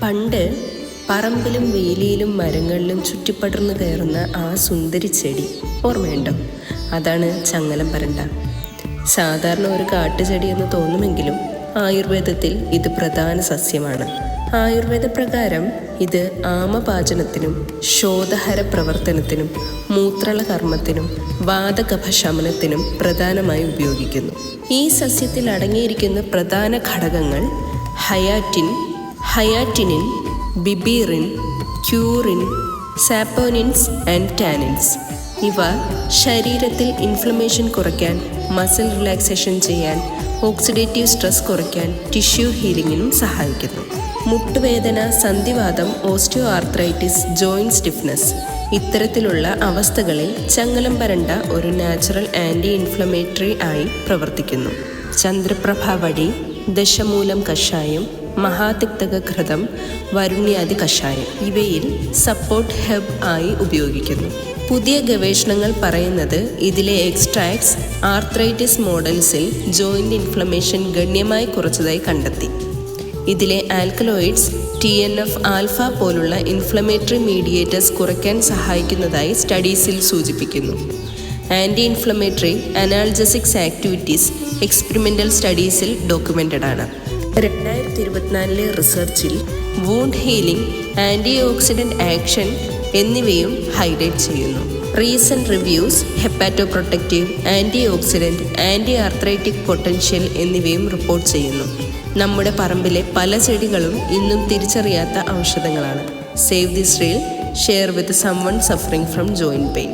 പണ്ട് പറമ്പിലും വേലിയിലും മരങ്ങളിലും ചുറ്റിപ്പടർന്നു കയറുന്ന ആ സുന്ദരി ചെടി ഓർമ്മയുണ്ടോ? അതാണ് ചങ്ങലം പരണ്ട. സാധാരണ ഒരു കാട്ടുചെടി എന്ന് തോന്നുമെങ്കിലും ആയുർവേദത്തിൽ ഇത് പ്രധാന സസ്യമാണ്. ആയുർവേദ പ്രകാരം ഇത് ആമപാചനത്തിനും ശോധഹര പ്രവർത്തനത്തിനും മൂത്രള കർമ്മത്തിനും വാതകഫശമനത്തിനും പ്രധാനമായി ഉപയോഗിക്കുന്നു. ഈ സസ്യത്തിൽ അടങ്ങിയിരിക്കുന്ന പ്രധാന ഘടകങ്ങൾ ഹയാറ്റിനിൻ, ബിബീറിൻ, ക്യൂറിൻ, സാപ്പോനിൻസ് ആൻഡ് ടാനിൻസ്. ഇവ ശരീരത്തിൽ ഇൻഫ്ലമേഷൻ കുറയ്ക്കാൻ, മസിൽ റിലാക്സേഷൻ ചെയ്യാൻ, ഓക്സിഡേറ്റീവ് സ്ട്രെസ് കുറയ്ക്കാൻ, ടിഷ്യൂ ഹീലിങ്ങിനും സഹായിക്കുന്നു. മുട്ടുവേദന, സന്ധിവാതം, ഓസ്റ്റിയോ ആർത്രൈറ്റിസ്, ജോയിൻറ്റ് സ്റ്റിഫ്നെസ് ഇത്തരത്തിലുള്ള അവസ്ഥകളിൽ ചങ്ങലം പരണ്ട ഒരു നാച്ചുറൽ ആൻറ്റി ഇൻഫ്ലമേറ്ററി ആയി പ്രവർത്തിക്കുന്നു. ചന്ദ്രപ്രഭാവടി, ദശമൂലം കഷായം, മഹാതിക്തക ഘൃതം, വരുണ്യാദി കഷായം ഇവയിൽ സപ്പോർട്ട് ഹെർബ് ആയി ഉപയോഗിക്കുന്നു. പുതിയ ഗവേഷണങ്ങൾ പറയുന്നത് ഇതിലെ എക്സ്ട്രാക്ട്സ് ആർത്രൈറ്റിസ് മോഡൽസിൽ ജോയിൻ്റ് ഇൻഫ്ലമേഷൻ ഗണ്യമായി കുറച്ചതായി കണ്ടെത്തി. ഇതിലെ ആൽക്കലോയിഡ്സ് TNF ആൽഫ പോലുള്ള ഇൻഫ്ലമേറ്ററി മീഡിയേറ്റേഴ്സ് കുറയ്ക്കാൻ സഹായിക്കുന്നതായി സ്റ്റഡീസിൽ സൂചിപ്പിക്കുന്നു. Anti inflammatory analgesics activities experimental സ്റ്റഡീസിൽ ഡോക്യുമെൻ്റഡ് ആണ്. 2024 റിസർച്ചിൽ wound healing, antioxidant action എന്നിവയും ഹൈലൈറ്റ് ചെയ്യുന്നു. Recent reviews hepatoprotective, antioxidant, anti arthritic potential എന്നിവയും റിപ്പോർട്ട് ചെയ്യുന്നു. നമ്മുടെ പറമ്പിലെ പല ചെടികളും ഇന്നും തിരിച്ചറിയാത്ത ഔഷധങ്ങളാണ്. Save this reel, share with someone suffering from joint pain.